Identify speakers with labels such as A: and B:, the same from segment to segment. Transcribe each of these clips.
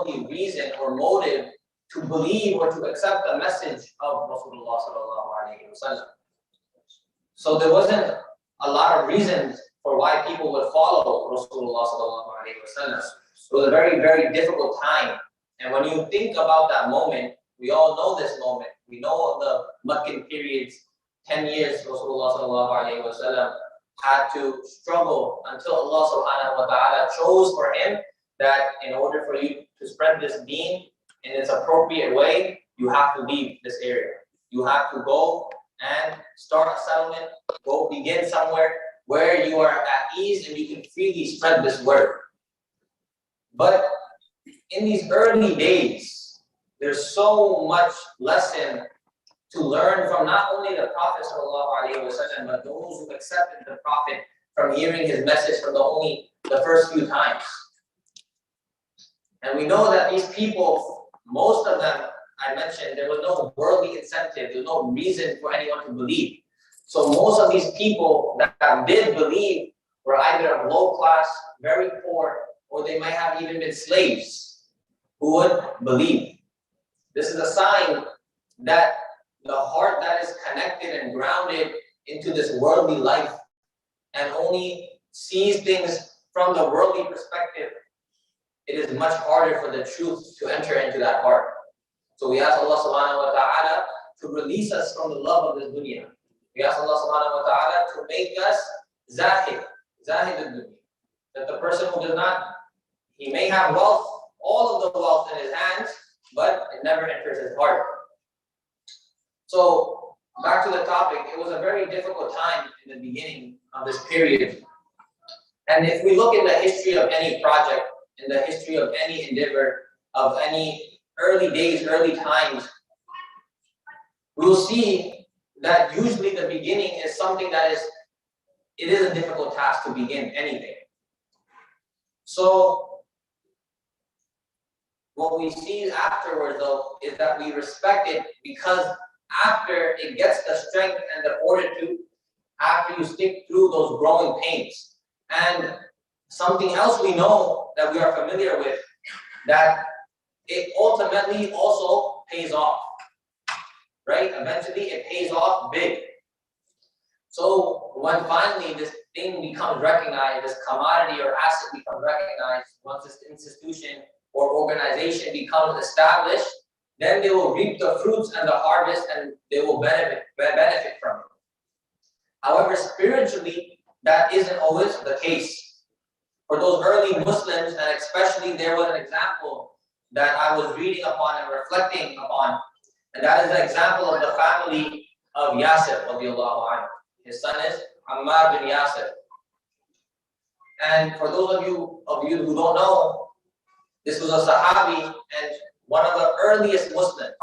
A: worldly reason or motive to believe or to accept the message of Rasulullah sallallahu alaihi wasallam. So there wasn't a lot of reasons for why people would follow Rasulullah sallallahu alaihi wasallam. It was a very, very difficult time. And when you think about that moment, we all know this moment. We know the Meccan periods, 10 years Rasulullah sallallahu alaihi wasallam had to struggle until Allah subhanahu wa ta'ala chose for him that in order for you to spread this deen in its appropriate way, you have to leave this area. You have to go and start a settlement, go begin somewhere where you are at ease and you can freely spread this word. But in these early days, there's so much lesson to learn from not only the Prophet ﷺ, but those who accepted the Prophet from hearing his message from the first few times. And we know that these people, most of them, I mentioned, there was no worldly incentive, there was no reason for anyone to believe. So most of these people that did believe were either of low class, very poor, or they might have even been slaves who would believe. This is a sign that the heart that is connected and grounded into this worldly life and only sees things from the worldly perspective, it is much harder for the truth to enter into that heart. So we ask Allah subhanahu wa ta'ala to release us from the love of this dunya. We ask Allah subhanahu wa ta'ala to make us zahid al-dunya. That the person who does not, he may have wealth, all of the wealth in his hands, but it never enters his heart. So back to the topic, it was a very difficult time in the beginning of this period. And if we look in the history of any project, in the history of any endeavor, of any early days, early times, we'll see that usually the beginning is something that it is a difficult task to begin anything. So what we see afterwards though is that we respect it because after it gets the strength and the fortitude, after you stick through those growing pains. And something else we know that we are familiar with, that it ultimately also pays off, right? Eventually it pays off big. So when finally this thing becomes recognized, this commodity or asset becomes recognized, once this institution or organization becomes established, then they will reap the fruits and the harvest and they will benefit from it. However, spiritually, that isn't always the case. For those early Muslims, and especially there was an example that I was reading upon and reflecting upon, and that is the example of the family of Yasir radiallahu anhu. His son is Ammar bin Yasir. And for those of you who don't know, this was a Sahabi and one of the earliest Muslims.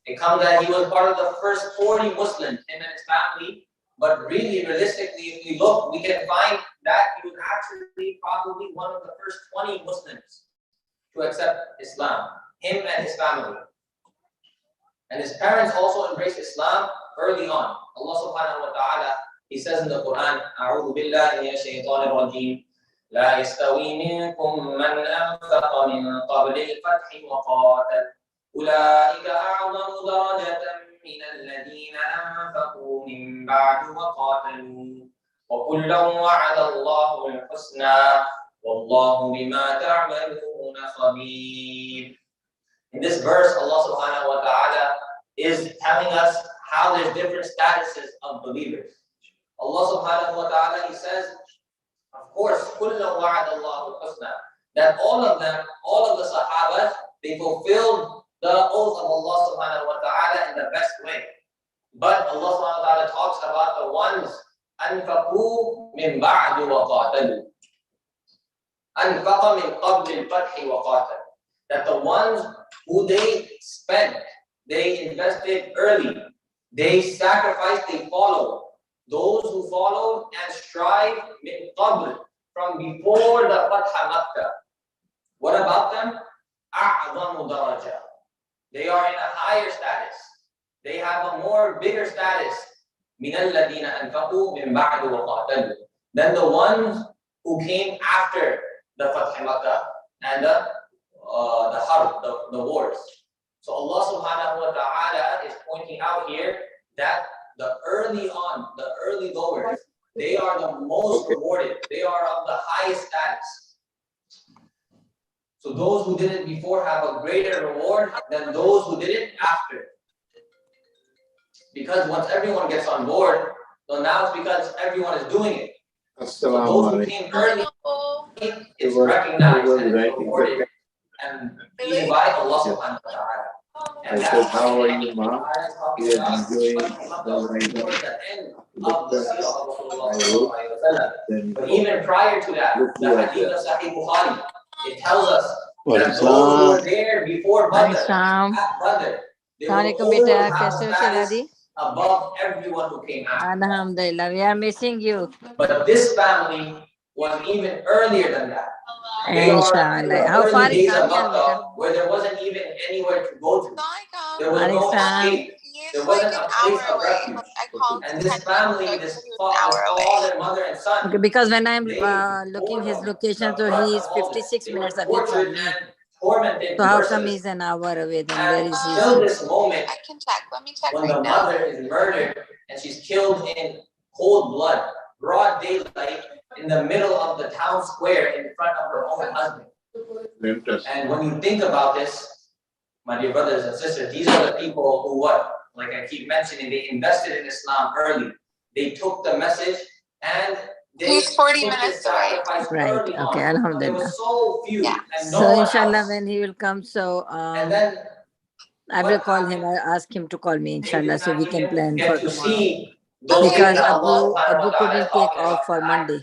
A: It comes that he was part of the first 40 Muslims, him and his family. But really, realistically, if we look, we can find that he was actually probably one of the first 20 Muslims to accept Islam, him and his family. And his parents also embraced Islam early on. Allah subhanahu wa ta'ala, he says in the Quran, أعوذ بالله من الشيطان الرجيم لا يستوي منكم من أنفق من قبل الفتح وقاتل أولئك أعظم درجة من الذين أنفقوا من بعد وقاتلوا وكلا وعد الله الحسنى والله بما تعملون خبير. In this verse, Allah subhanahu wa ta'ala is telling us how there's different statuses of believers. Allah subhanahu wa ta'ala, he says, of course, كُلًّا وَعَدَ اللَّهُ الْحُسْنَى, that all of them, all of the Sahabas, they fulfilled the oath of Allah subhanahu wa ta'ala in the best way. But Allah subhanahu wa ta'ala talks about the ones أَنْفَقُوا مِنْ بَعْدُ وَقَاتَلُوا أَنْفَقَ مِنْ قَبْلِ الْفَتْحِ وَقَاتَلُوا, that the ones who they spent, they invested early, they sacrificed, they followed. Those who followed and strive min qabl, from before the Fatha Makkah. What about them? أَعْظَمُ دَرَجَةً, they are in a higher status. They have a more bigger status. مِنَ الَّذِينَ أَنْفَقُوا مِنْ بَعْدُ وَقَاتَلُوا, than the ones who came after the Fatha Makkah and the the harb, the wars. So Allah subhanahu wa ta'ala is pointing out here that the early goers, they are the most rewarded. They are of the highest status. So those who did it before have a greater reward than those who did it after. Because once everyone gets on board, so now it's because everyone is doing it. So those who came early, it's recognized and it's rewarded and even by Allah subhanahu wa ta'ala. And that's how are you, Imam? You are enjoying the end of the seerah of Rasulullah. But even prior to that, the hadith of Sahih Bukhari, it tells us that those who were there before Badr, at Badr, they will always have status above everyone who came after.
B: Alhamdulillah, we are missing you.
A: But this family was even earlier than that. They are in the
B: How far
A: early
B: is
A: days of
B: Daniel?
A: Makkah, where there wasn't even anywhere to go to. There was no escape. There wasn't a place of refuge. And this family, this father, mother, and son.
B: Okay, because when I'm looking his location, so he is 56 minutes away from me. So how come he's an hour away? Then where is he?
A: Till this moment, I can check. Let me check when the mother is murdered and she's killed in cold blood, broad daylight, in the middle of the town square in front of her own husband. And when you think about this, my dear brothers and sisters, these are the people who like I keep mentioning, they invested in Islam early. They took the message and
C: he's 40 minutes away.
B: Right. Okay. Alhamdulillah.
A: There was so few.
C: Yeah.
A: And
B: So inshallah, when he will come, so
A: and then
B: I will call him. I ask him to call me, inshallah, so we can plan for tomorrow.
A: Because
B: Abu couldn't take off for Monday.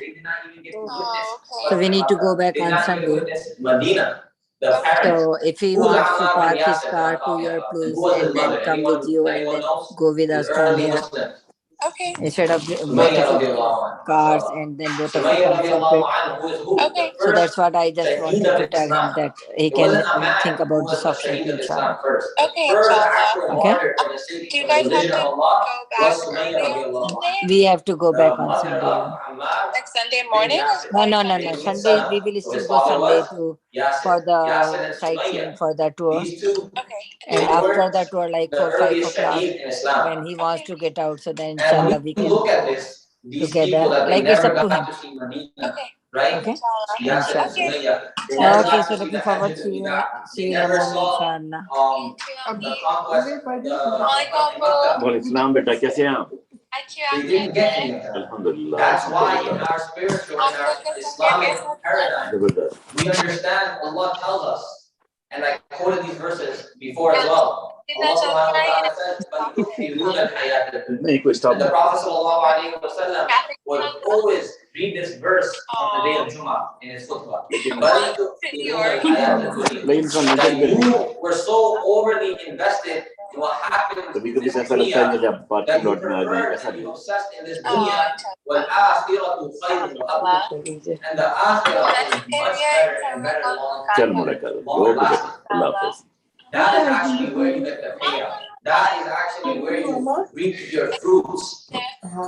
B: So we need to go back on Sunday. So if he wants to park his car to your place and then come with you and then go with us from here.
C: Okay.
B: Instead of multiple cars and then both of you come separate.
C: Okay.
B: So that's what I just wanted to tell him, that he can think about this option, inshallah.
C: Okay, inshallah.
B: Okay.
C: Do you guys have to go back early?
B: We have to go back on Sunday.
C: Like Sunday morning?
B: No. Sunday we will still go Sunday for the sightseeing, for the tour.
C: Okay.
B: And after the tour, like 4 5 o'clock, when he wants to get out, so then inshallah we can
A: look at this,
B: together. Like it's up to him.
C: Okay.
A: Right?
B: Okay.
A: Inshallah.
B: Okay, so looking forward to see you in the morning, inshallah.
A: The conquest,
D: Islam beta kaise hain aap?
A: they didn't get any of that.
D: Alhamdulillah.
A: That's why in our spiritual, in our Islamic paradigm, we understand Allah tells us, and I quoted these verses before as well. Allah subhanahu wa ta'ala says, "But tu'thiruna al-hayat ad-dunya." And the Prophet sallallahu alaihi wasallam would always read this verse on the day of Jummah in his khutbah. But tu'thiruna al-hayat ad-dunya. That you were so overly invested in what happened in this dunya that you prefer to be obsessed in this dunya. وَالْآخِرَةُ خَيْرٌ وَأَبْقَى. And the akhirah is much better and better long lasting. That is actually where you get the payout. That is actually where you reap your fruits.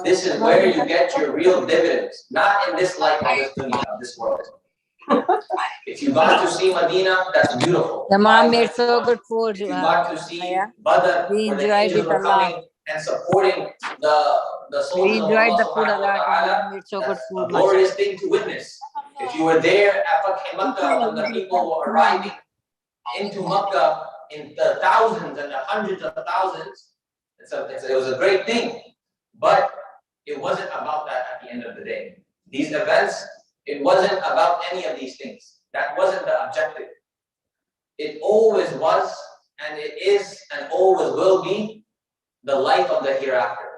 A: This is where you get your real dividends. Not in this life of this dunya, of this world. If you got to see Medina, that's beautiful.
B: The mom made so good food.
A: If you got to see Badr,
B: we
A: where the
B: enjoyed
A: angels
B: it
A: were
B: a lot.
A: coming and supporting the souls
B: We
A: of
B: enjoyed
A: Allah
B: the food a
A: subhanahu wa
B: lot.
A: ta'ala,
B: Mom made so good
A: that's
B: food.
A: a glorious thing to witness. If you were there at Makkah when the people were arriving into Makkah in the thousands and the hundreds of thousands, it was a great thing. But it wasn't about that at the end of the day. These events, it wasn't about any of these things. That wasn't the objective. It always was, and it is, and always will be the life of the hereafter.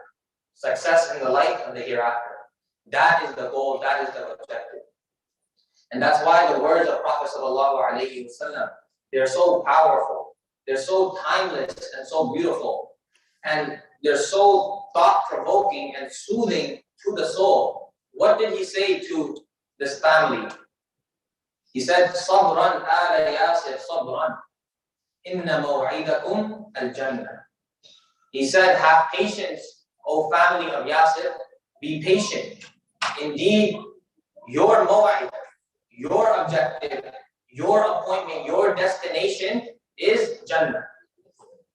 A: Success in the life of the hereafter. That is the goal, that is the objective. And that's why the words of Prophet sallallahu alaihi wasallam, they're so powerful. They're so timeless and so beautiful. And they're so thought-provoking and soothing to the soul. What did he say to this family? He said, "Sabran ala Yasir sabran. Inna maw'idakum al-jannah." He said, "Have patience, O family of Yasir. Be patient. Indeed, your maw'id, your objective, your appointment, your destination is Jannah.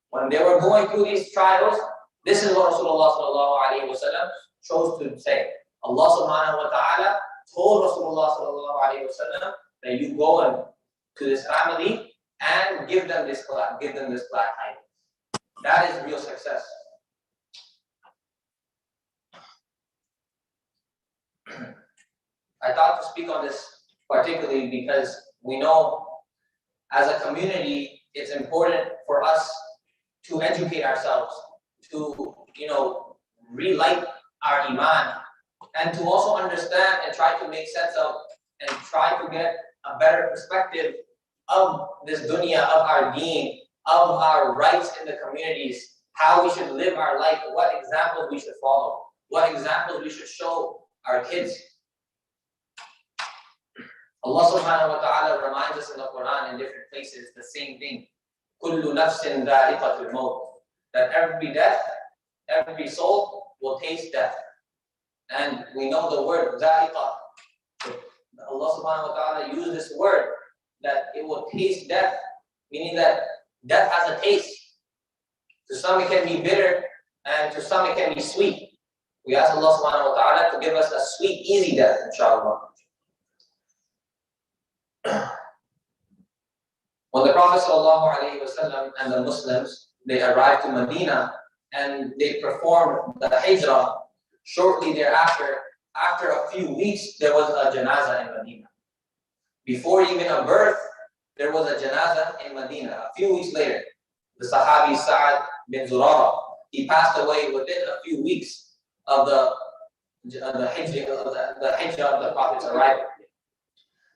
A: When they were going through these trials, this is what Rasulullah sallallahu alaihi wasallam chose to say. Allah subhanahu wa ta'ala told Rasulullah sallallahu alaihi wasallam that you go and to this family and give them this glad tidings. That is real success. I thought to speak on this particularly because we know as a community it's important for us to educate ourselves, to relight our iman, and to also understand and try to make sense of and try to get a better perspective of this dunya, of our deen, of our rights in the communities, how we should live our life, what examples we should follow, what examples we should show our kids. Allah subhanahu wa ta'ala reminds us in the Quran in different places the same thing. كُلُّ نَفْسٍ ذَائِقَةُ الْمَوْتِ, that every soul will taste death. And we know the word ذَائِقَة. Allah subhanahu wa ta'ala used this word that it will taste death, meaning that death has a taste. To some it can be bitter, and to some it can be sweet. We ask Allah subhanahu wa ta'ala to give us a sweet, easy death, inshallah. When the Prophet ﷺ and the Muslims, they arrived to Medina and they performed the hijrah, shortly thereafter, after a few weeks, there was a janazah in Medina. Before even a birth, there was a janazah in Medina. A few weeks later, the Sahabi Sa'ad bin Zurara, he passed away within a few weeks of the hijrah of the Prophet's arrival.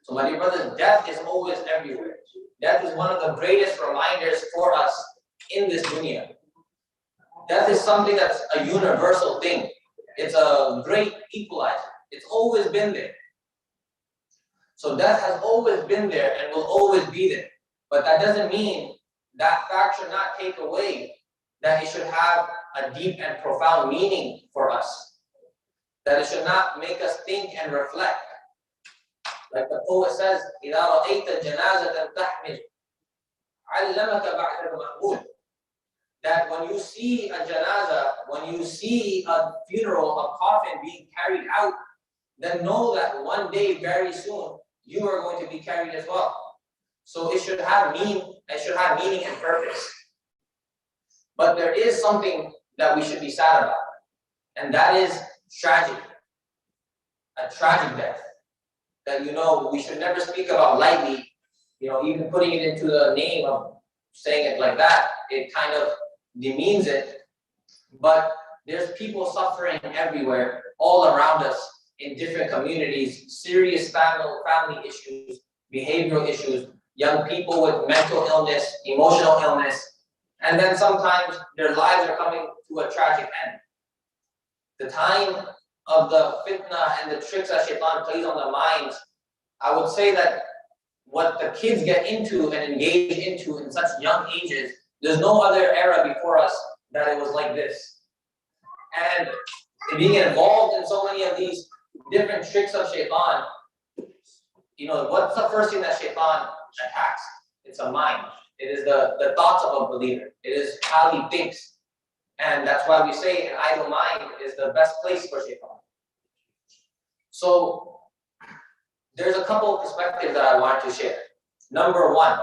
A: So my dear brothers, death is always everywhere. Death is one of the greatest reminders for us in this dunya. Death is something that's a universal thing. It's a great equalizer. It's always been there. So death has always been there and will always be there. But that doesn't mean that fact should not take away that it should have a deep and profound meaning for us. That it should not make us think and reflect. Like the poet says, إِذَا رَأَيْتَ جَنَازَةً تَحْمِلُ عَلَّمَكَ بَعْدَ الْمَحْمُولِ. That when you see a janazah, when you see a funeral, a coffin being carried out, then know that one day, very soon, you are going to be carried as well. So it should have meaning and purpose. But there is something that we should be sad about, and that is tragedy. A tragic death. That we should never speak about lightly, even putting it into the name of saying it like that, it kind of demeans it. But there's people suffering everywhere, all around us, in different communities, serious family issues, behavioral issues, young people with mental illness, emotional illness, and then sometimes their lives are coming to a tragic end. The time of the fitna and the tricks that shaitan plays on the minds, I would say that what the kids get into and engage into in such young ages, there's no other era before us that it was like this. And being involved in so many of these different tricks of shaitan, what's the first thing that shaitan attacks? It's a mind. It is the thoughts of a believer. It is how he thinks. And that's why we say an idle mind is the best place for shaitan. So there's a couple of perspectives that I want to share. Number one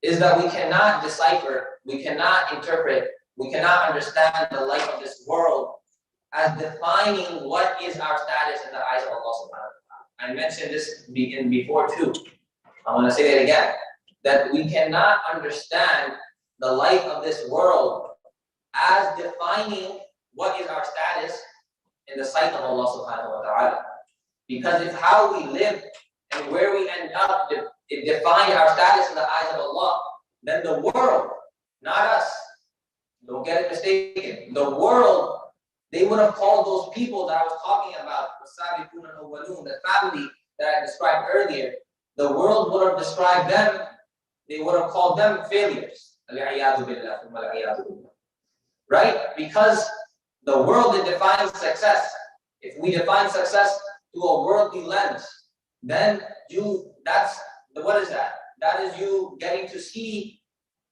A: is that we cannot decipher, we cannot interpret, we cannot understand the life of this world as defining what is our status in the eyes of Allah subhanahu wa ta'ala. I mentioned this before too. I want to say it again. That we cannot understand the life of this world as defining what is our status in the sight of Allah subhanahu wa ta'ala. Because if how we live and where we end up, it defines our status in the eyes of Allah, then the world, not us, don't get it mistaken, the world, they would have called those people that I was talking about, the family that I described earlier, the world would have described them, they would have called them failures. Right? Because the world, it defines success. If we define success through a worldly lens, then what is that? That is you getting to see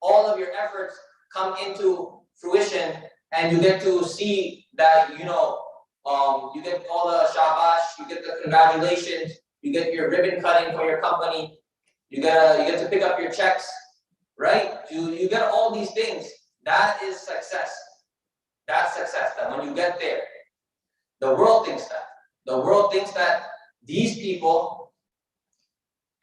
A: all of your efforts come into fruition, and you get to see that, you get all the shabash, you get the congratulations, you get your ribbon cutting for your company, you get to pick up your checks, right? You get all these things. That is success. That's success. That when you get there, the world thinks that. The world thinks that these people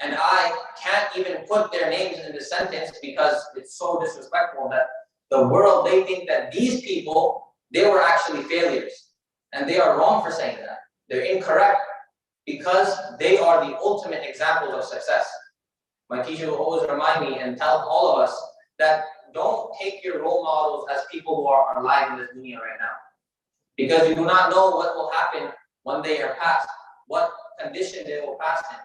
A: and I can't even put their names in the sentence because it's so disrespectful that the world, they think that these people, they were actually failures. And they are wrong for saying that. They're incorrect because they are the ultimate examples of success. My teacher will always remind me and tell all of us that don't take your role models as people who are alive in this dunya right now. Because you do not know what will happen when they are passed, what condition they will pass in.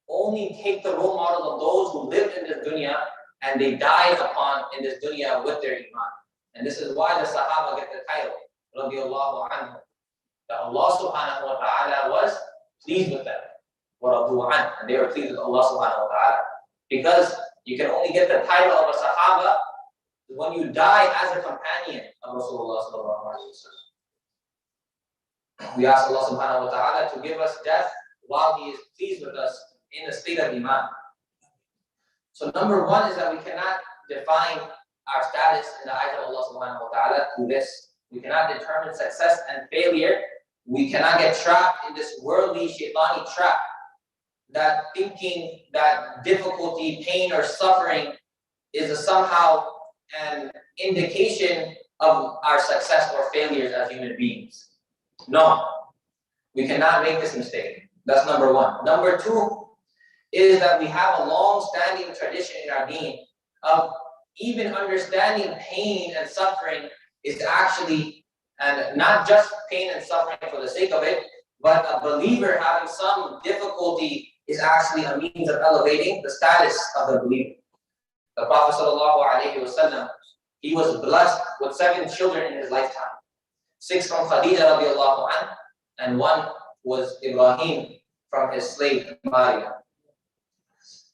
A: Only take the role model of those who lived in this dunya and they died upon in this dunya with their iman. And this is why the Sahaba get the title, radiallahu anhu, that Allah subhanahu wa ta'ala was pleased with them. And they were pleased with Allah subhanahu wa ta'ala. Because you can only get the title of a Sahaba when you die as a companion of Rasulullah sallallahu alaihi wasallam. We ask Allah subhanahu wa ta'ala to give us death while He is pleased with us in the state of iman. So number one is that we cannot define our status in the eyes of Allah subhanahu wa ta'ala through this. We cannot determine success and failure. We cannot get trapped in this worldly shaitani trap, that thinking that difficulty, pain, or suffering is somehow an indication of our success or failures as human beings. No, we cannot make this mistake. That's number one. Number two is that we have a long-standing tradition in our deen of even understanding pain and suffering is actually, and not just pain and suffering for the sake of it, but a believer having some difficulty is actually a means of elevating the status of the believer. The Prophet ﷺ, he was blessed with 7 children in his lifetime. 6 from Khadija radiallahu anha, and 1 was Ibrahim from his slave Maryam.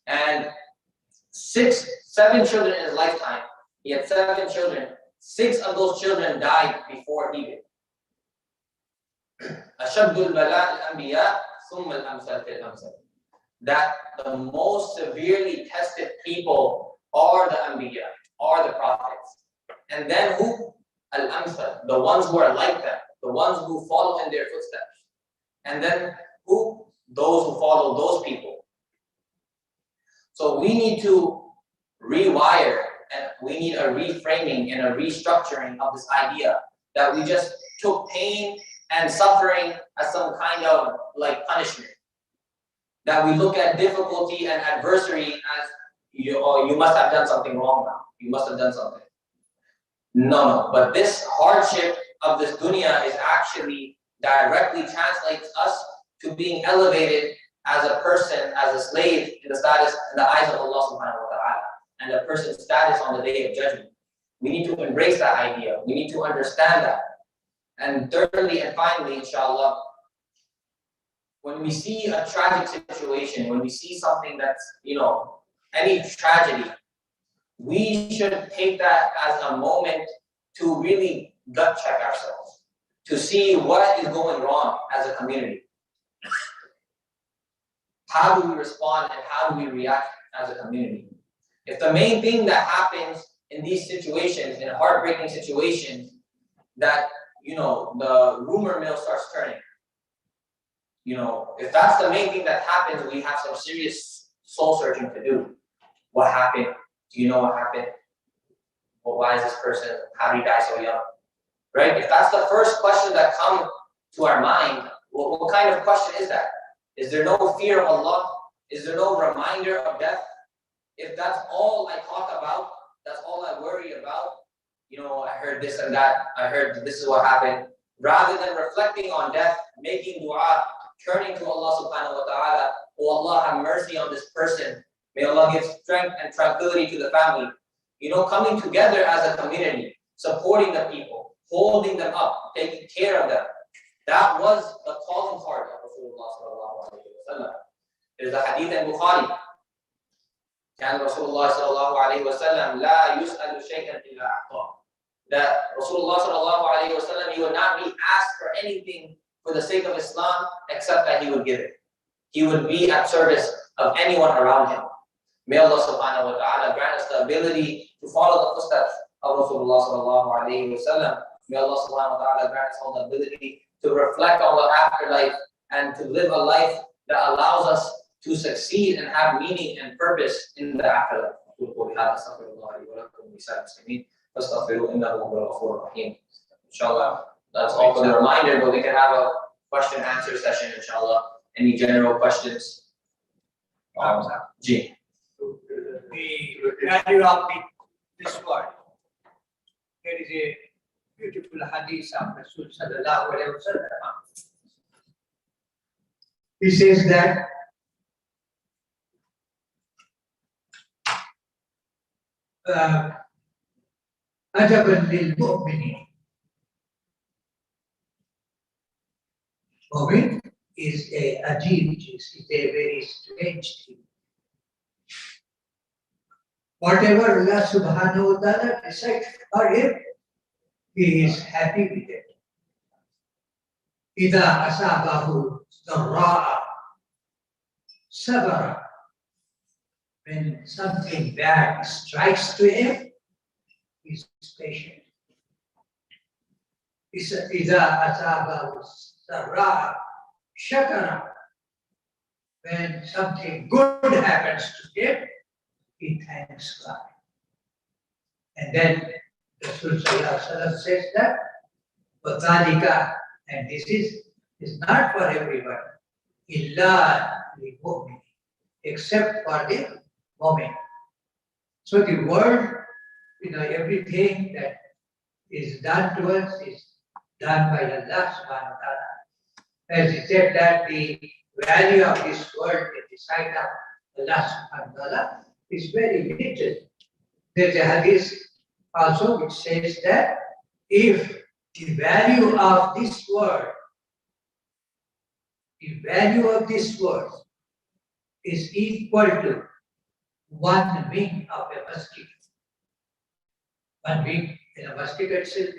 A: And 7 children in his lifetime. He had 7 children. 6 of those children died before he did. Ashaddul bala al-anbiya thumma al-amsal fil amsal. That the most severely tested people are the anbiya, are the prophets. And then who? Al-amsal, the ones who are like them, the ones who follow in their footsteps. And then who? Those who follow those people. So we need to rewire, and we need a reframing and a restructuring of this idea that we just took pain and suffering as some kind of like punishment. That we look at difficulty and adversity as you must have done something wrong now. You must have done something. No. But this hardship of this dunya is actually directly translates us to being elevated as a person, as a slave in the status, in the eyes of Allah subhanahu wa ta'ala, and a person's status on the day of judgment. We need to embrace that idea. We need to understand that. And thirdly and finally, inshallah, when we see a tragic situation, when we see something that's, any tragedy, we should take that as a moment to really gut check ourselves, to see what is going wrong as a community. How do we respond and how do we react as a community? If the main thing that happens in these situations, in heartbreaking situations, that, the rumor mill starts turning. If that's the main thing that happens, we have some serious soul searching to do. What happened? Do you know what happened? Well, why is this person, how did he die so young? Right? If that's the first question that comes to our mind, what kind of question is that? Is there no fear of Allah? Is there no reminder of death? If that's all I talk about, that's all I worry about, I heard this and that, I heard this is what happened, rather than reflecting on death, making dua, turning to Allah subhanahu wa ta'ala, oh Allah, have mercy on this person. May Allah give strength and tranquility to the family. Coming together as a community, supporting the people, holding them up, taking care of them. That was the calling card of Rasulullah sallallahu alaihi wasallam. There's a hadith in Bukhari كان رسول الله صلى الله عليه وسلم لا يسأل شيئا إلا أعطاه. That Rasulullah sallallahu alayhi wa sallam, he would not be asked for anything for the sake of Islam except that he would give it. He would be at service of anyone around him. May Allah subhanahu wa ta'ala grant us the ability to follow the footsteps of Rasulullah sallallahu alayhi wa sallam. May Allah subhanahu wa ta'ala grant us all the ability to reflect on the afterlife and to live a life that allows us to succeed and have meaning and purpose in the afterlife. Inshallah, that's all for the reminder, but we can have a question answer session, inshallah. Any general questions? Ji.
E: The value of this word. There is a beautiful hadith of Rasul sallallahu alaihi wasallam. He says that عجبا للمؤمن. Momin is a ajib, is a very strange thing. Whatever Allah subhanahu wa ta'ala decides for him, he is happy with it. إذا أصابه ضراء صبر. When something bad strikes to him, he is patient. إذا أصابه ضراء شكر. When something good happens to him, he thanks God. And then Rasul sallallahu alaihi wasallam says that وَذَلِكَ, and this is not for everyone, إِلَّا لِلْمُؤْمِنِ, except for the Momin. So the world, everything that is done to us is done by Allah subhanahu wa ta'ala. As he said that the value of this world in the sight of Allah subhanahu wa ta'ala is very limited. There's a hadith also which says that if the value of this world is equal to one wing of a mosquito. One wing in a mosquito itself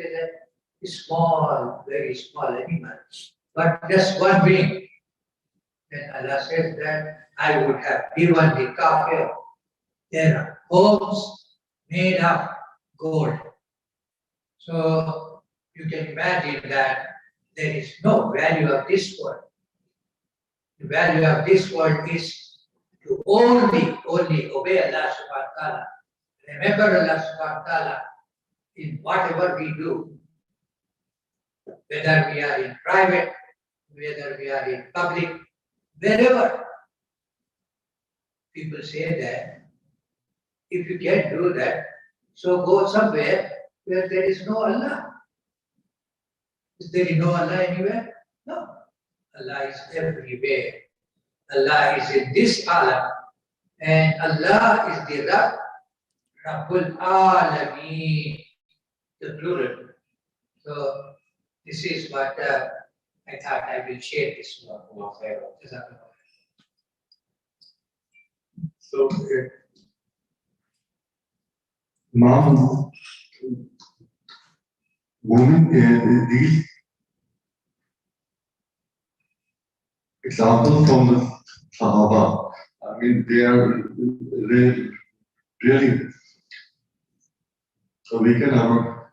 E: is a small, very small animal. But just one wing, then Allah says that I would have given the kafir their homes made of gold. So you can imagine that there is no value of this world. The value of this world is to only obey Allah subhanahu wa ta'ala. Remember Allah subhanahu wa ta'ala in whatever we do, whether we are in private, whether we are in public, wherever. People say that if you can't do that, so go somewhere where there is no Allah. Is there no Allah anywhere? No. Allah is everywhere. Allah is in this alam, and Allah is the Rabbul Alameen, the plural. So this is what I thought I will share this one.
F: So, Imam, Momin, these examples from the Sahaba, I mean, they are really, so we can have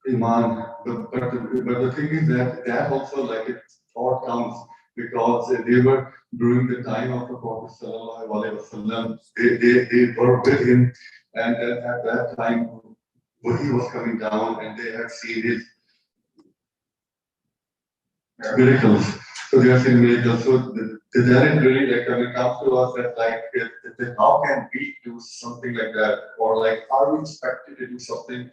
F: Iman, but the thing is that also like a thought comes because they were during the time of the Prophet sallallahu alaihi wasallam. They were with him, and then at that time when he was coming down, and they had seen his miracles. So they are seeing miracles. So that is really like when it comes to us that like how can we do something like that, or like are we expected to do something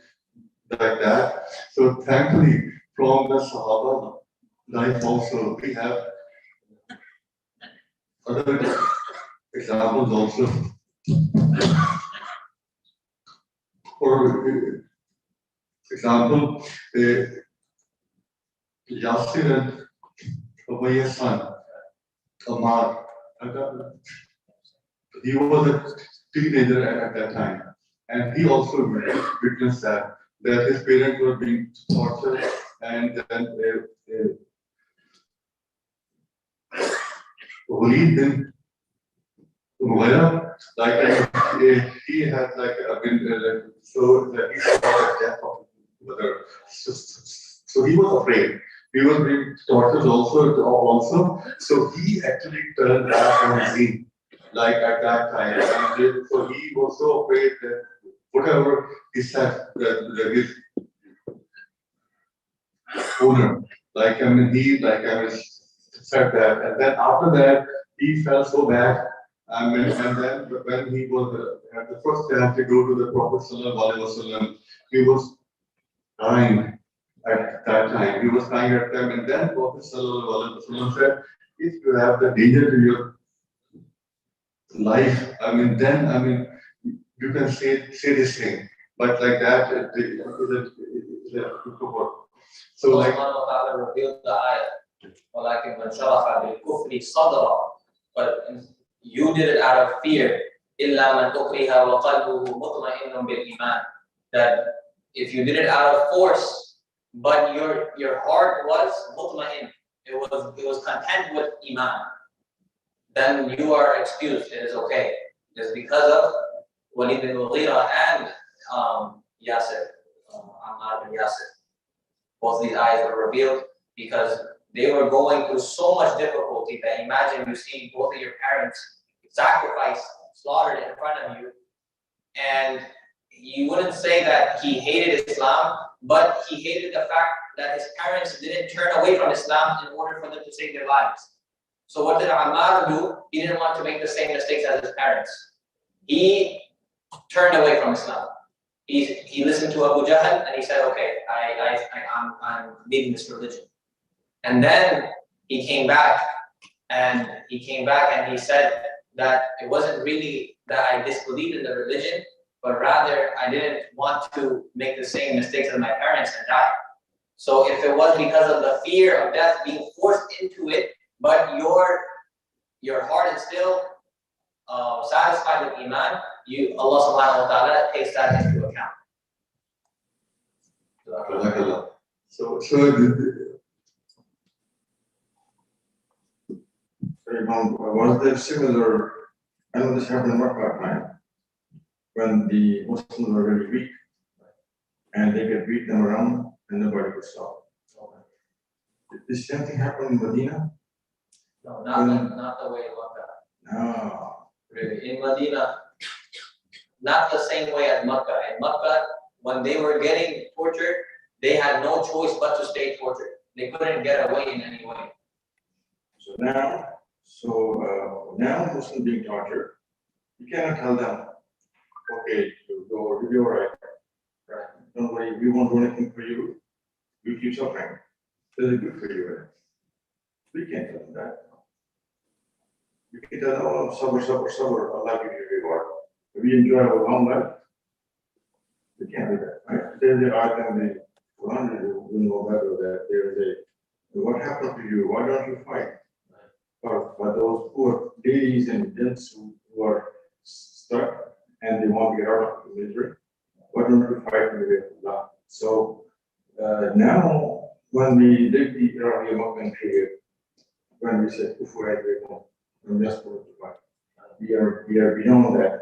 F: like that? So thankfully from the Sahaba life also we have other examples also. For example, Yasir and Umayyah's son, Ammar. he was a teenager at that time, and he also witnessed that his parents were being tortured, and then Walid bin Mughira, like he had like been so that he saw the death of his mother. So he was afraid. He was being tortured also. So he actually turned back on me, like at that time. And so he was so afraid that whatever he said, that his owner, said that, and then after that, he felt so bad. And then when he was at the first chance to go to the Prophet Sallallahu Alaihi Wasallam, he was crying at that time. He was crying at them, and then Prophet Sallallahu Alaihi Wasallam said, if you have the danger to your life, then you can say this thing. But like that, it is a so like
A: Allah Ta'ala revealed the ayah. وَلَكِنْ مَنْ شَرَحَ بِالْكُفْرِ صَدْرًا. But you did it out of fear. إِلَّا مَنْ أُكْرِهَ وَقَلْبُهُ مُطْمَئِنٌ بِالْإِيمَانِ. That if you did it out of force, but your heart was mutma'in, it was content with iman, then you are excused. It is okay. It is because of Walid bin Mughira and Yasir, Ammar bin Yasir. Both these ayahs were revealed because they were going through so much difficulty that imagine you see both of your parents sacrificed, slaughtered in front of you, and you wouldn't say that he hated Islam, but he hated the fact that his parents didn't turn away from Islam in order for them to save their lives. So what did Ammar do? He didn't want to make the same mistakes as his parents. He turned away from Islam. He listened to Abu Jahl and he said, okay, I'm leaving this religion. And then he came back and he said that it wasn't really that I disbelieved in the religion, but rather I didn't want to make the same mistakes as my parents and die. So if it was because of the fear of death being forced into it, but your heart is still satisfied with Iman, Allah subhanahu wa ta'ala takes that into account.
F: So
G: Imam, was there similar, I know this happened in Makkah time, when the Muslims were very weak, and they could beat them around and nobody could stop. Did this same thing happen in Medina?
A: No, not the way in Makkah.
G: No.
A: Really, in Medina, not the same way as Makkah. In Makkah, when they were getting tortured, they had no choice but to stay tortured. They couldn't get away in any way.
G: So now Muslims being tortured, you cannot tell them, okay, you'll be all right. Don't worry, we won't do anything for you. You keep suffering. This is good for you. Right? We can't tell them that. We can tell them, oh, sabr, Allah give you reward. We enjoy our own life. We can't do that. Right? There's the argument in the Quran, you know better that there is what happened to you? Why don't you fight? For those poor ladies and gents who are stuck and they want to get out of the misery, why don't you fight in the way of Allah? So now, when we did the Iraqi Muslim period, when we said Kufu at home, I'm just going to fight. We are beyond that.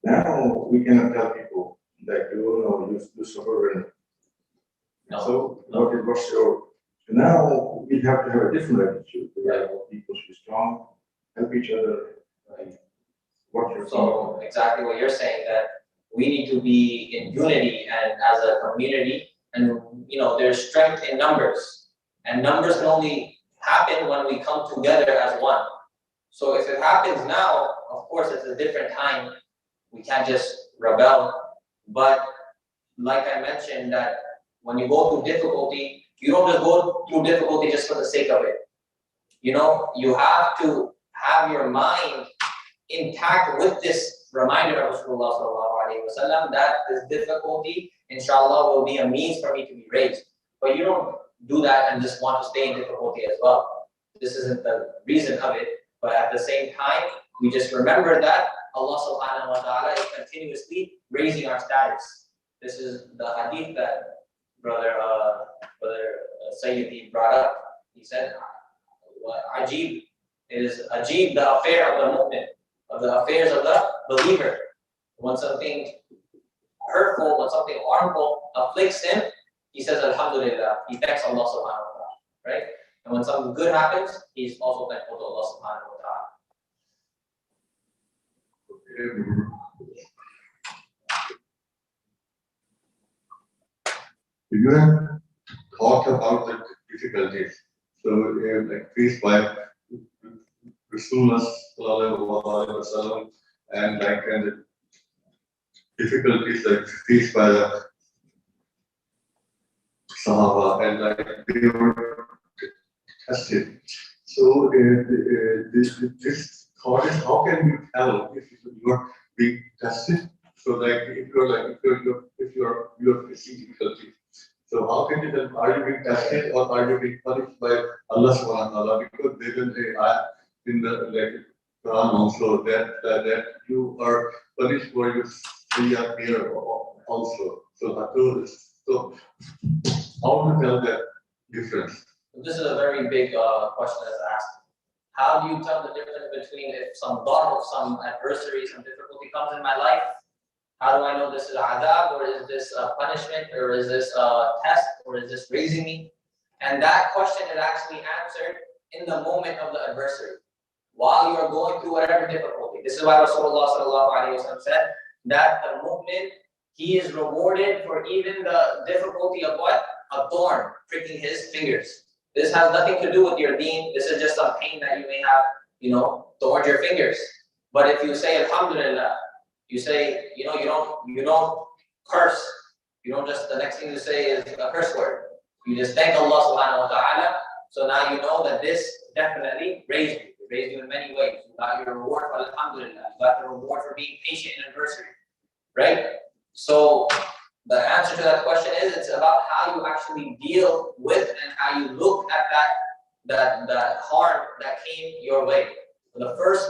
G: Now we cannot tell people that you suffer and so what's your now we have to have a different attitude. People should be strong, help each other.
A: So exactly what you're saying, that we need to be in unity and as a community, and there's strength in numbers, and numbers can only happen when we come together as one. So if it happens now, of course it's a different time. We can't just rebel. But like I mentioned, that when you go through difficulty, you don't just go through difficulty just for the sake of it. You have to have your mind intact with this reminder of Rasulullah sallallahu alaihi wasallam that this difficulty, inshallah, will be a means for me to be raised. But you don't do that and just want to stay in difficulty as well. This isn't the reason of it. But at the same time, We just remember that Allah subhanahu wa ta'ala is continuously raising our status. This is the hadith that brother Sayyidi brought up. He said, Ajib, it is Ajib, the affair of the Momin, of the affairs of the believer. When something hurtful, when something harmful afflicts him, he says Alhamdulillah, he thanks Allah subhanahu wa ta'ala, right? And when something good happens, he's also thankful to Allah subhanahu wa ta'ala.
F: You have talked about the difficulties. So, like faced by Rasulullah sallallahu alaihi wasallam, and the difficulties like faced by the Sahaba, and they were tested. So, this thought is, how can you tell if you are being tested? So, if you're facing difficulties. So how can you tell, are you being tested or are you being punished by Allah subhanahu wa ta'ala? Because they will say in the Quran also that you are punished for your fear also. So how to tell that difference?
A: This is a very big question that's asked. How do you tell the difference between if some dark, some adversity, some difficulty comes in my life? How do I know this is adab, or is this a punishment, or is this a test, or is this raising me? And that question is actually answered in the moment of the adversity. While you are going through whatever difficulty. This is why Rasulullah sallallahu alaihi wasallam said that the mu'min, he is rewarded for even the difficulty of what? A thorn pricking his fingers. This has nothing to do with your deen. This is just some pain that you may have, thorned your fingers. But if you say Alhamdulillah, you say, you don't curse. You don't just, the next thing you say is a curse word. You just thank Allah subhanahu wa ta'ala. So now you know that this definitely raised you. It raised you in many ways. You got your reward for Alhamdulillah. You got the reward for being patient in adversity. Right? So the answer to that question is, it's about how you actually deal with and how you look at that harm that came your way. The first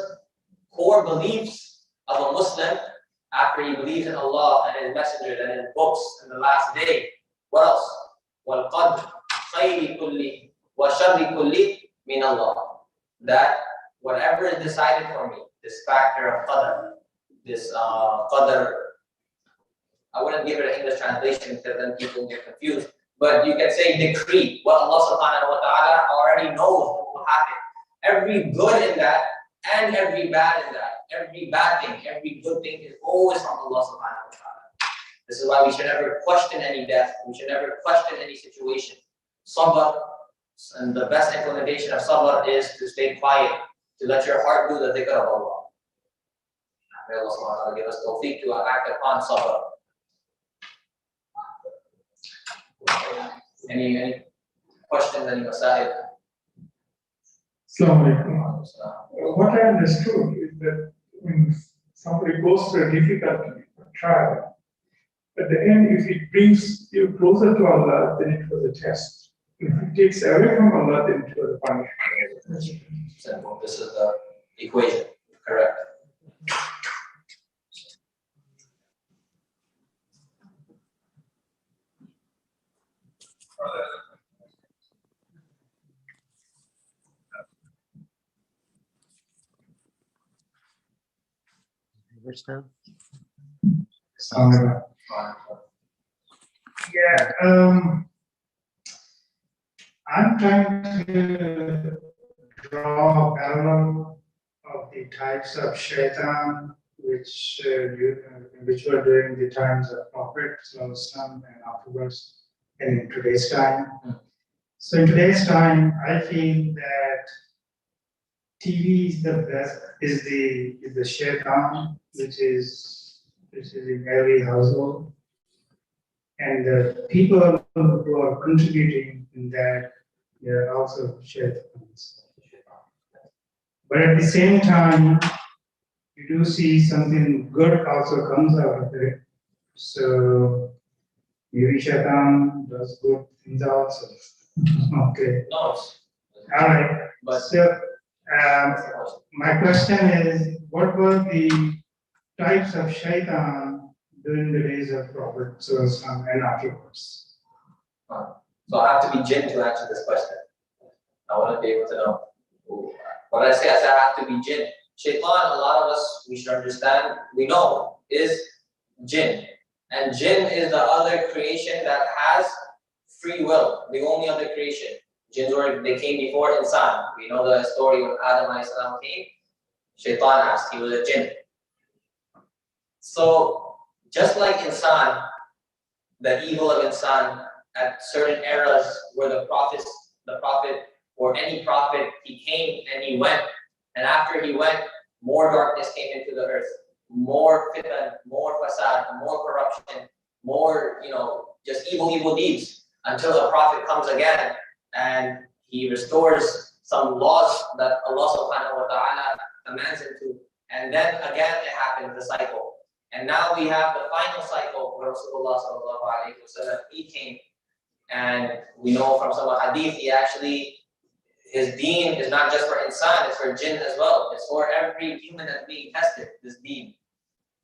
A: core beliefs of a Muslim, after he believes in Allah and His messengers and His books and the last day, what else? وَالْقَدْرِ خَيْرِ كُلِّ وَشَرِّ كُلِّ مِنَ اللَّهِ. That whatever is decided for me, this factor of qadr, this qadr, I wouldn't give it an English translation because then people get confused, but you can say decree, what Allah subhanahu wa ta'ala already knows what will happen. Every good in that and every bad in that, every bad thing, every good thing is always from Allah subhanahu wa ta'ala. This is why we should never question any death. We should never question any situation. Sabr, and the best implementation of sabr is to stay quiet, to let your heart do the dhikr of Allah. May Allah subhanahu wa ta'ala give us tawfiq to act upon sabr. Any questions, any masail?
H: Assalamu alaikum. What I understood is that when somebody goes through a difficulty, a trial, at the end, if it brings you closer to Allah, then it was a test. If it takes away from Allah, then it was a punishment.
A: Simple. This is the equation. Correct.
H: Yeah, I'm trying to draw a parallel of the types of shaitan which were during the times of Prophet Islam and afterwards and in today's time. So in today's time, I feel that TV is the best, is the shaitan, which is in every household. And the people who are contributing in that, they are also shaitans. But at the same time, you do see something good also comes out of it. So maybe shaitan does good things also. Okay.
A: No.
H: All right.
A: But
H: So my question is, what were the types of shaitan during the days of Prophet Sallallahu and afterwards?
A: So I have to be jinn to answer this question. I want to be able to know. What I say I have to be jinn. Shaitan, a lot of us, we should understand, we know, is jinn. And jinn is the other creation that has free will, the only other creation. Jinns they came before insan. We know the story when Adam came. Shaitan asked, he was a jinn. So, just like insan, the evil of insan, at certain eras where the prophet or any prophet, he came and he went, and after he went, more darkness came into the earth, more fitan, more fasad, more corruption, more, just evil deeds, until a prophet comes again and he restores some laws that Allah subhanahu wa ta'ala commands him to, and then again it happens, the cycle. And now we have the final cycle where Rasulullah sallallahu alayhi wa sallam, he came, and we know from some hadith, his deen is not just for insan, it's for jinn as well. It's for every human that's being tested, this deen.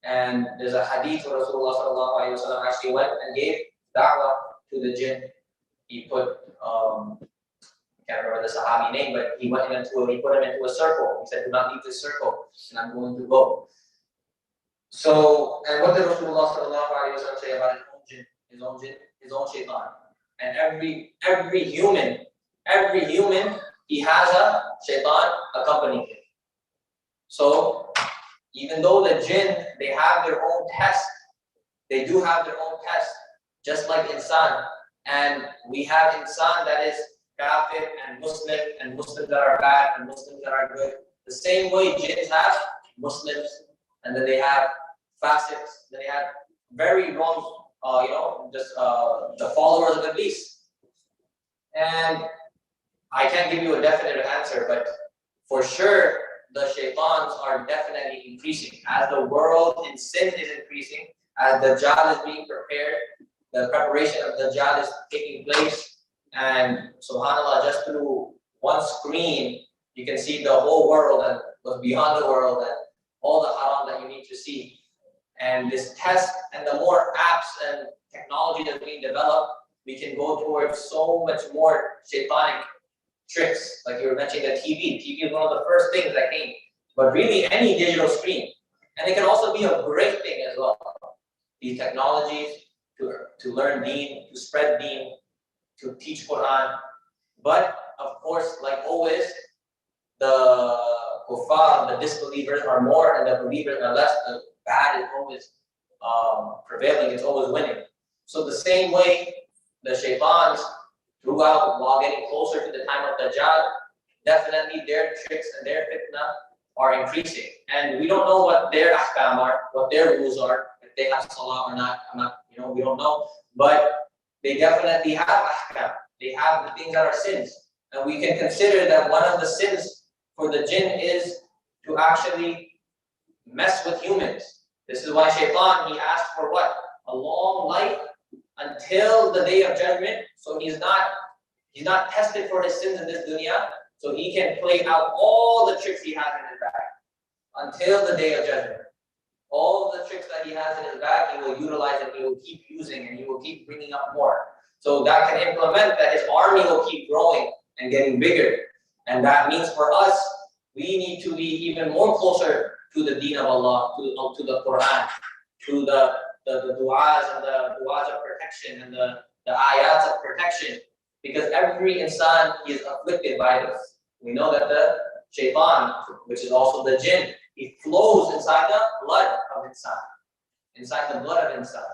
A: And there's a hadith where Rasulullah sallallahu alayhi wa sallam actually went and gave da'wah to the jinn. He put, I can't remember the Sahabi name, but he put him into a circle. He said, do not leave this circle, and I'm going to go. So, and what did Rasulullah sallallahu alayhi wa sallam say about his own shaitan? And every human, he has a shaitan accompanying him. So, even though the jinn, they have their own test, they do have their own test, just like insan. And we have insan that is kafir and Muslims that are bad and Muslims that are good. The same way jinns have Muslims, and then they have fasiqs, then they have very wrong, the followers of Iblis. And I can't give you a definitive answer, but for sure, the shaitans are definitely increasing. As the world in sin is increasing, as the Dajjal is being prepared, the preparation of the Dajjal is taking place, and subhanAllah, just through one screen, you can see the whole world and what's beyond the world and all the haram that you need to see. And this test and the more apps and technology that's being developed, we can go towards so much more shaitanic tricks. Like you were mentioning the TV. TV is one of the first things that came. But really any digital screen. And it can also be a great thing as well. These technologies to learn deen, to spread deen, to teach Quran. But of course, like always, the kuffar, the disbelievers are more and the believers are less. The bad is always prevailing, it's always winning. So the same way the shaitans throughout, while getting closer to the time of Dajjal, definitely their tricks and their fitna are increasing. And we don't know what their ahkam are, what their rules are, if they have salah or not, we don't know. But they definitely have ahkam. They have the things that are sins. And we can consider that one of the sins for the jinn is to actually mess with humans. This is why shaitan, he asked for what? A long life until the day of judgment. So he's not tested for his sins in this dunya. So he can play out all the tricks he has in his bag until the day of judgment. All the tricks that he has in his bag, he will utilize and he will keep using and he will keep bringing up more. So that can implement that his army will keep growing and getting bigger. And that means for us, we need to be even more closer to the deen of Allah, to the Quran, to the du'as and the du'as of protection and the ayats of protection. Because every insan is afflicted by this. We know that the shaitan, which is also the jinn, it flows inside the blood of insan, inside the blood of insan.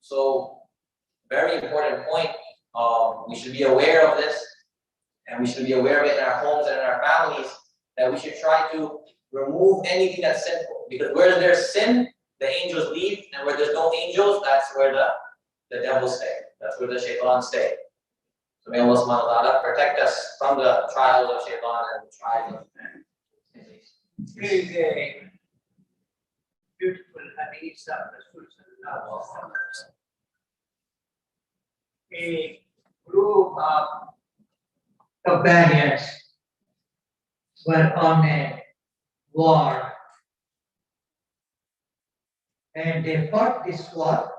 A: So, very important point. We should be aware of this, and we should be aware of it in our homes and in our families, that we should try to remove anything that's sinful. Because where there's sin, the angels leave, and where there's no angels, that's where the devils stay. That's where the shaitan stay. So may Allah subhanahu wa ta'ala protect us from the trials of shaitan and the trials of man.
E: There is a beautiful hadith of Rasul sallallahu alaihi wasallam. A group of companions were on a war and they fought this war,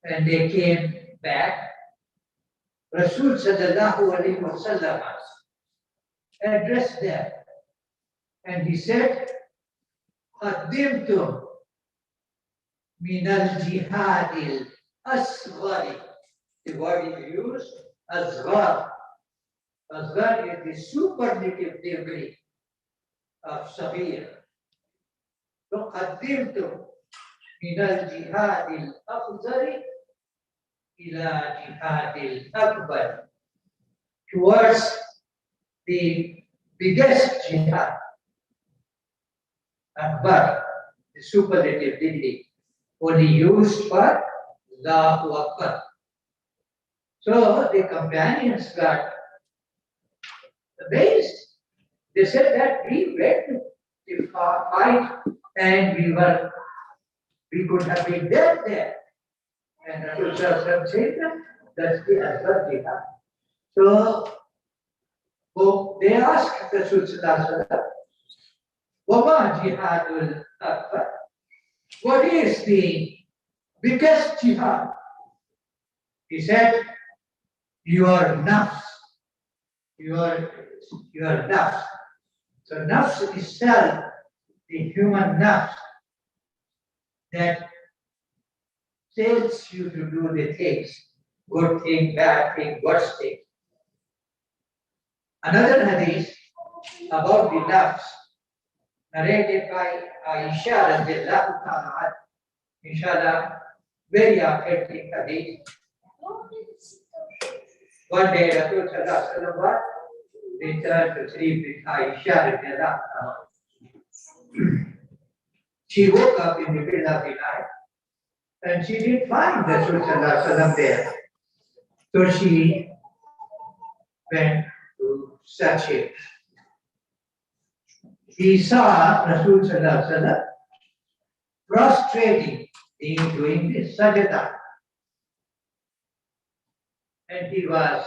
E: and they came back. Rasul sallallahu alaihi wasallam addressed them, and he said, "Qaddimtum min al-jihad al-asghari." The word is used, asghar. Asghar is the superlative degree of saghir. So, qaddimtum min al-jihad al-afzari ila jihad al-akbar. Towards the biggest jihad, akbar, the superlative degree, only used for Allahu Akbar. So the companions got amazed. They said that we went to fight and we could have been dead there. And Rasul said that that's the Asghar jihad. So they asked Rasul Wama jihadul akbar? What is the biggest jihad? He said, your nafs. Your nafs. So nafs itself, the human nafs, that tells you to do the things, good thing, bad thing, worst thing. Another hadith about the nafs, narrated by Aisha radiallahu ta'ala, inshallah, very authentic hadith. One day, Rasul sallallahu alaihi wasallam returned to sleep with Aisha radiallahu ta'ala. She woke up in the middle of the night and she didn't find Rasul sallallahu alaihi wasallam there. So she went to search him. He saw Rasul sallallahu alaihi wasallam prostrating, doing this sajda. And he was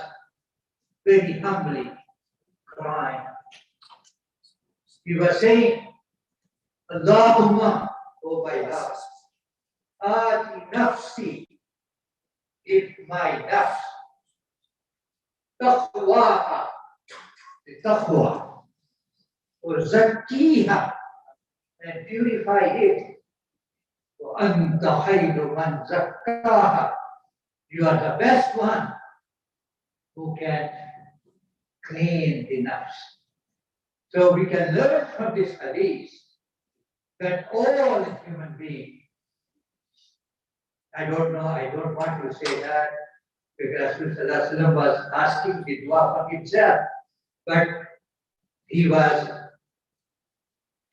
E: very humbly crying. He was saying, Allahumma, oh my God, Ati nafsi, give my nafs, taqwaha, the taqwa, or zakkiha, and purify it. Wa anta khayru man zakkaha. You are the best one who can clean the nafs. So we can learn from this hadith that all human beings, I don't want to say that because Rasulullah was asking the dua for himself, but he was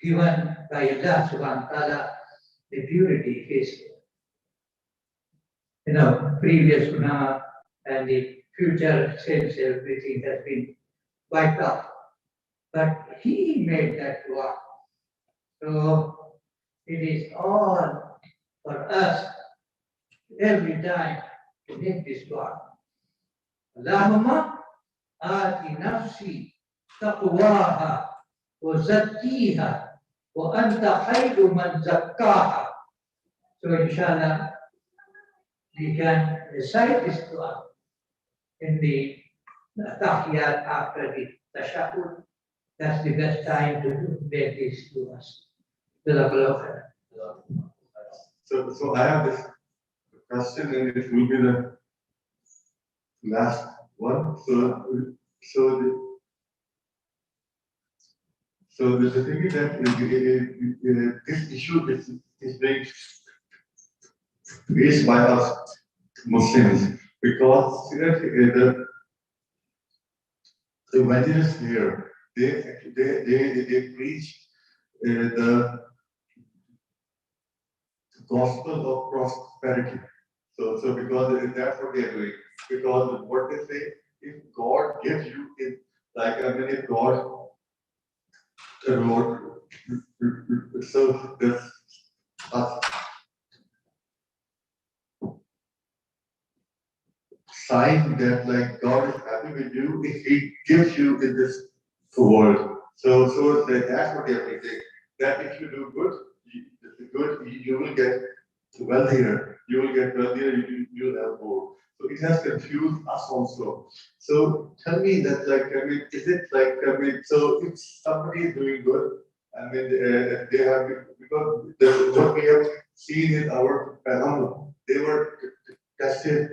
E: given by Allah subhanahu wa ta'ala the purity, his previous guna and the future sins, everything has been wiped out. But he made that dua. So it is all for us every time to make this dua. Allahumma ati nafsi taqwaha wa zakkiha wa anta khayru man zakkaha. So inshallah we can recite this dua in the tahiyat after the tashahhud. That's the best time to make these duas.
F: So I have this question, and it will be the last one. So the thing is that this issue is being faced by us Muslims because the evangelists here they preach the gospel of prosperity. So because that's what they're doing. Because what they say, if God gives you it, if God wrote, so this sign that God is happy with you if He gives you in this world. So that's what they're saying. That if you do good, you will get wealthier, you will get wealthier, you will have more. So it has confused us also. So tell me that, like, I mean, is it like, I mean, so if somebody is doing good, I mean, they have, because what we have seen in our panel, they were tested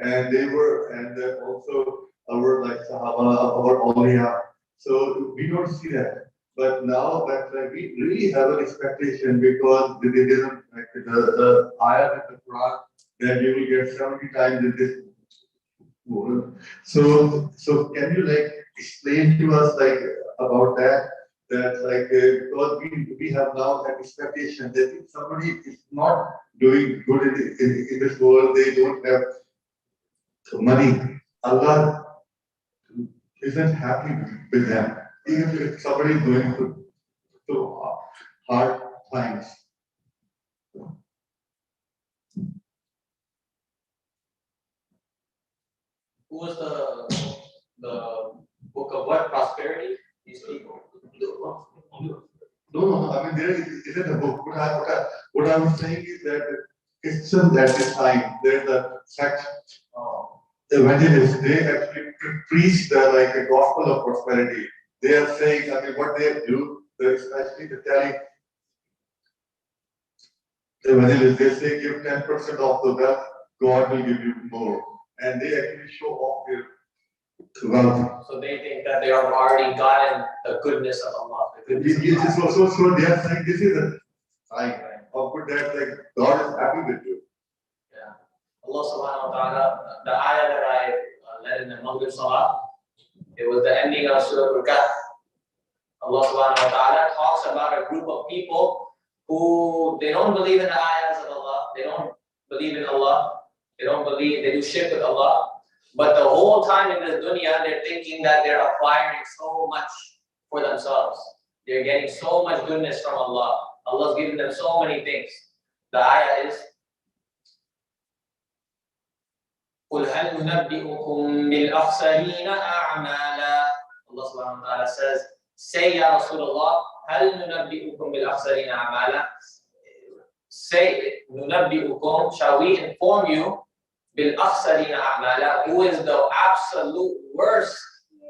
F: and they were, and also our like Sahaba, our Awliya. So we don't see that. But now that like, we really have an expectation because they didn't like the ayat in the Quran that you will get 70 times in this world. So can you like explain to us like about that? That like because we have now an expectation that if somebody is not doing good in this world, they don't have money. Allah isn't happy with them. Even if somebody is going through hard times.
A: Who was the book of what? Prosperity? These people.
F: No. I mean, there isn't a book. What I was saying is that Christians at this time, there's a sect, evangelists, they actually preach the like a gospel of prosperity. They are saying, I mean, what they do, especially the telling the evangelists, they say give 10% of the wealth, God will give you more. And they actually show off their wealth.
A: So they think that they have already gotten the goodness of Allah. The goodness of Allah.
F: So they are saying this is a sign of good that like God is happy with you.
A: Yeah. Allah subhanahu wa ta'ala, the ayah that I led in the Maghrib Salah, it was the ending of Surah Al-Kahf. Allah subhanahu wa ta'ala talks about a group of people who they don't believe in the ayahs of Allah, they don't believe in Allah, they don't believe, they do shirk with Allah. But the whole time in this dunya, they're thinking that they're acquiring so much for themselves. They're getting so much goodness from Allah. Allah's giving them so many things. The ayah is, قُلْ هَلْ نُنَبِّئُكُمْ بِالْأَخْسَرِينَ أَعْمَالًا. Allah subhanahu wa ta'ala says, say, Ya Rasulullah, هَلْ نُنَبِّئُكُمْ بِالْأَخْسَرِينَ أَعْمَالًا. Say, نُنَبِّئُكُمْ, shall we inform you, بِالْأَخْسَرِينَ أَعْمَالًا, who is the absolute worst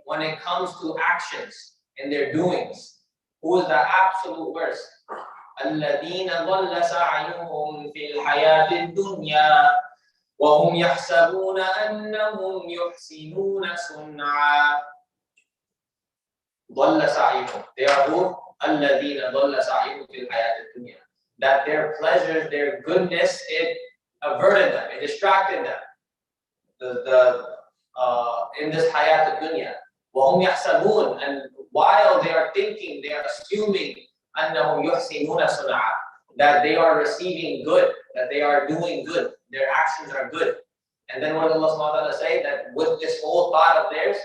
A: when it comes to actions and their doings. Who is the absolute worst? الَّذِينَ ضَلَّ سَعْيُهُمْ فِي الْحَيَاةِ الدُّنْيَا وَهُمْ يَحْسَبُونَ أَنَّهُمْ يُحْسِنُونَ صُنْعًا. ضَلَّ سَعْيُهُمْ. They are who? الَّذِينَ ضَلَّ سَعْيُهُمْ فِي الْحَيَاةِ الدُّنْيَا. That their pleasures, their goodness, it averted them, it distracted them. In this hayat al-dunya. وَهُمْ يَحْسَبُونَ, and while they are thinking, they are assuming أَنَّهُمْ يُحْسِنُونَ صُنْعًا, that they are receiving good, that they are doing good, their actions are good. And then what does Allah subhanahu wa ta'ala say? That with this whole thought of theirs,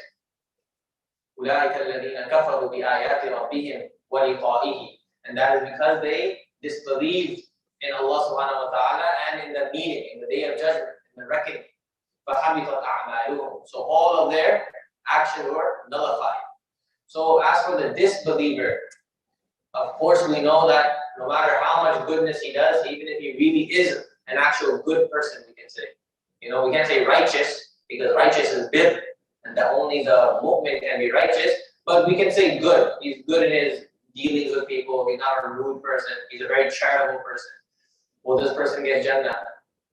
A: أُولَٰئِكَ الَّذِينَ كَفَرُوا بِآيَاتِ رَبِّهِمْ وَلِقَائِهِ. And that is because they disbelieved in Allah subhanahu wa ta'ala and in the meeting, in the day of judgment, in the reckoning. فَحَبِطَتْ أَعْمَالُهُمْ. So all of their actions were nullified. So as for the disbeliever, of course we know that no matter how much goodness he does, even if he really is an actual good person, we can say. You know, we can't say righteous, because righteous is bir, and that only the Momin can be righteous, but we can say good. He's good in his dealings with people, he's not a rude person, he's a very charitable person. Will this person get Jannah?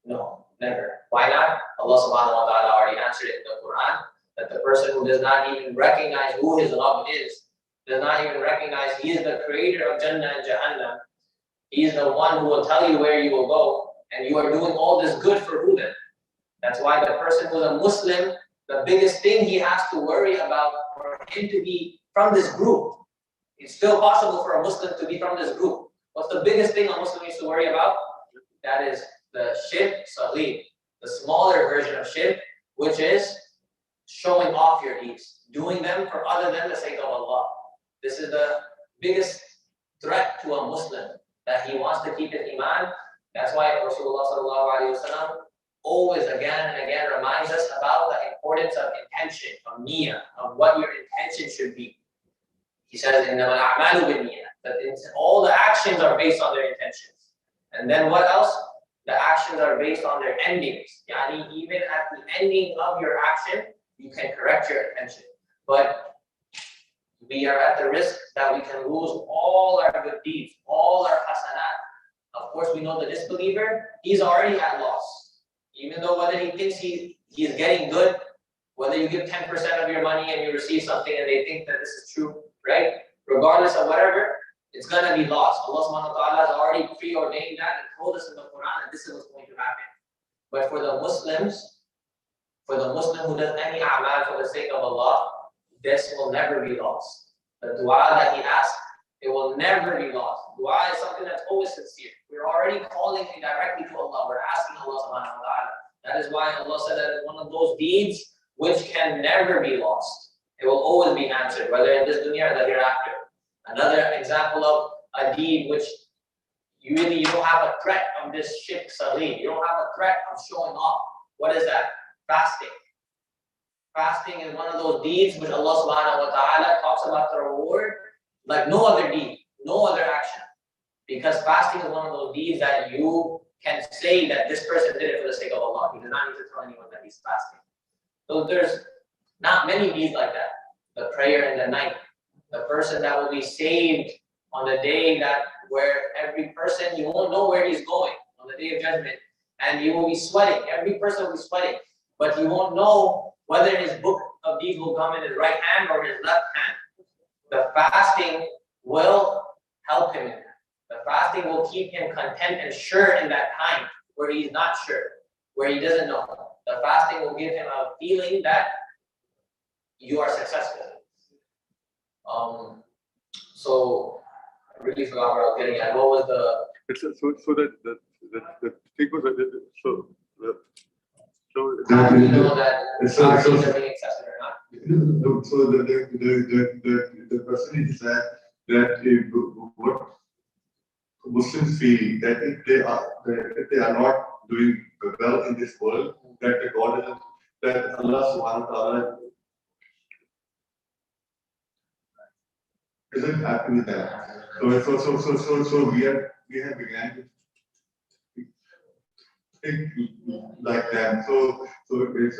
A: No, never. Why not? Allah subhanahu wa ta'ala already answered it in the Quran, that the person who does not even recognize who his Rabb is, does not even recognize he is the creator of Jannah and Jahannam, he is the one who will tell you where you will go, and you are doing all this good for who then? That's why the person who is a Muslim, the biggest thing he has to worry about for him to be from this group. It's still possible for a Muslim to be from this group. What's the biggest thing a Muslim needs to worry about? That is the shirk saghir, the smaller version of shirk, which is showing off your deeds, doing them for other than the sake of Allah. This is the biggest threat to a Muslim, that he wants to keep his iman. That's why Rasulullah sallallahu alaihi wasallam always again and again reminds us about the importance of intention, of niyyah, of what your intention should be. He says, إِنَّمَا الْأَعْمَالُ بِالنِّيَّةِ, that all the actions are based on their intentions. And then what else? the actions are based on their endings. Yani even at the ending of your action, you can correct your intention. But we are at the risk that we can lose all our good deeds, all our hasanat. Of course, we know the disbeliever, he's already at loss. Even though whether he thinks he's getting good, whether you give 10% of your money and you receive something and they think that this is true, right? Regardless of whatever, it's going to be lost. Allah subhanahu wa ta'ala has already preordained that and told us in the Quran that this is what's going to happen. But for the Muslim who does any a'mal for the sake of Allah, this will never be lost. The dua that he asks, it will never be lost. Dua is something that's always sincere. We're already calling directly to Allah. We're asking Allah subhanahu wa ta'ala. That is why Allah said that it's one of those deeds which can never be lost. It will always be answered, whether in this dunya or the hereafter. Another example of a deed which you don't have a threat of this shirk saghir. You don't have a threat of showing off. What is that? Fasting. Fasting is one of those deeds which Allah subhanahu wa ta'ala talks about the reward like no other deed, no other action. Because fasting is one of those deeds that you can say that this person did it for the sake of Allah. He does not need to tell anyone that he's fasting. So there's not many deeds like that. The prayer in the night, the person that will be saved on the day where every person, you won't know where he's going on the day of judgment, and you will be sweating. Every person will be sweating, but you won't know whether his book of deeds will come in his right hand or his left hand. The fasting will help him in that. The fasting will keep him content and sure in that time where he's not sure, where he doesn't know. The fasting will give him a feeling that you are successful. So I really forgot where I was getting at. What was the?
F: So the thing was
A: How do you know that charges are being accepted or not?
F: So the person is that what Muslims feel that if they are not doing well in this world, that the God isn't, that Allah subhanahu wa ta'ala isn't happy with that. So we have began to think like that. So could you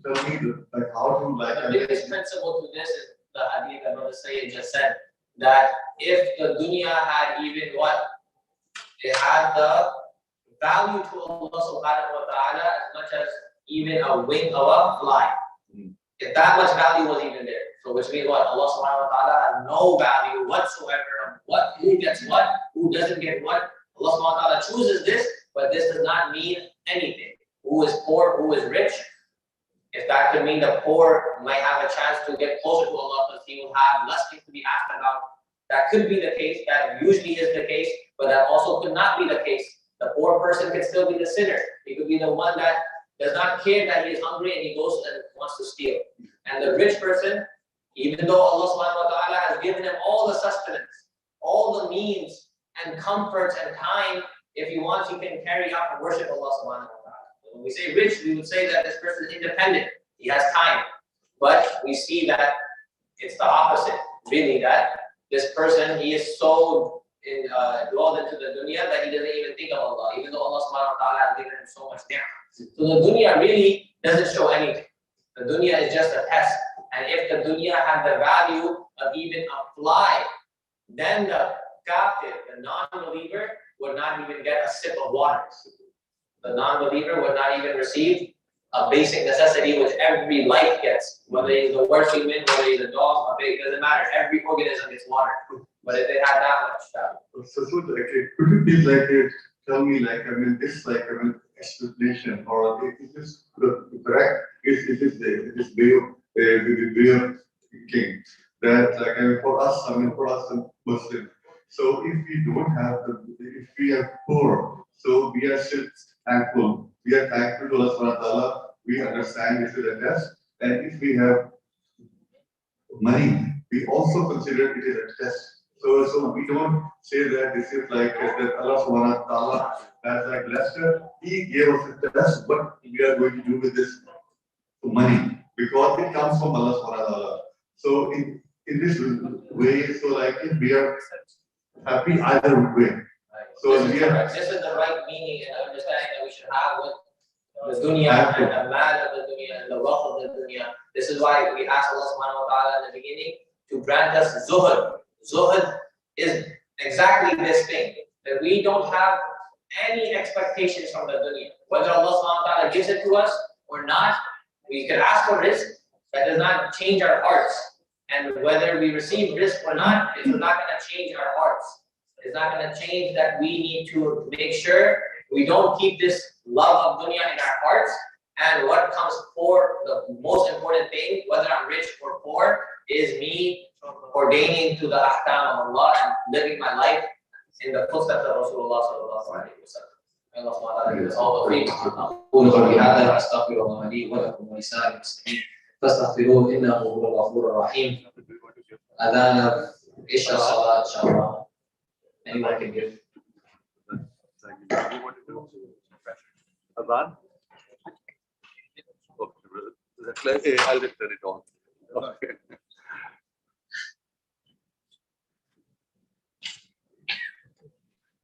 F: tell me like how to like
A: the biggest principle to this is the hadith that Brother Sayyid just said, that if the dunya had even what? It had the value to Allah subhanahu wa ta'ala as much as even a wing of a fly. If that much value was even there. So which means what? Allah subhanahu wa ta'ala has no value whatsoever of who gets what, who doesn't get what. Allah subhanahu wa ta'ala chooses this, but this does not mean anything. Who is poor, who is rich? If that could mean the poor might have a chance to get closer to Allah because he will have less things to be asked about. That could be the case, that usually is the case, but that also could not be the case. The poor person can still be the sinner. He could be the one that does not care that he is hungry and he goes and wants to steal. And the rich person, even though Allah subhanahu wa ta'ala has given him all the sustenance, all the means and comforts and time, if he wants, he can carry out and worship Allah subhanahu wa ta'ala. When we say rich, we would say that this person is independent. He has time. But we see that it's the opposite, really, that this person, he is so dwelled into the dunya that he doesn't even think of Allah, even though Allah subhanahu wa ta'ala has given him so much ni'mah. So the dunya really doesn't show anything. The dunya is just a test. And if the dunya had the value of even a fly, then the kafir, the non-believer, would not even get a sip of water. The non-believer would not even receive a basic necessity which every life gets. Whether he's the worst human, whether he's a dog, a pig, it doesn't matter. Every organism gets water. But if they had that much value.
F: So could you please tell me this explanation, or is this correct? Is this way of thinking that for us Muslims. So if we don't have if we are poor, so we are still thankful. We are thankful to Allah subhanahu wa ta'ala. We understand this is a test, and if we have money, we also consider it is a test. So we don't say that this is that Allah subhanahu wa ta'ala has blessed us. He gave us a test. What we are going to do with this money, because it comes from Allah subhanahu wa ta'ala. So in this way, so if we are happy either way. So
A: this is the right meaning dunya and the mal of the dunya and the wealth of the dunya. This is why we ask Allah subhanahu wa ta'ala in the beginning to grant us zuhud. Zuhud is exactly this thing, that we don't have any expectations from the dunya. Whether Allah subhanahu wa ta'ala gives it to us or not, we can ask for rizq. That does not change our hearts. And whether we receive rizq or not, it's not going to change our hearts. It's not going to change that we need to make sure we don't keep this love of dunya in our hearts. And what comes for the most important thing, whether I'm rich or poor, is me ordaining to the ahkam of Allah and living my life in the footsteps of Rasulullah sallallahu alaihi wasallam. May Allah subhanahu wa ta'ala give us all the faith. أقول قولي هذا وأستغفر الله لي ولكم ولسائر المسلمين فاستغفروه إنه هو الغفور الرحيم. أذان عشاء الصلاة إن شاء الله. Anyone can give.
I: Adhan? Okay, I'll just turn it on. Okay.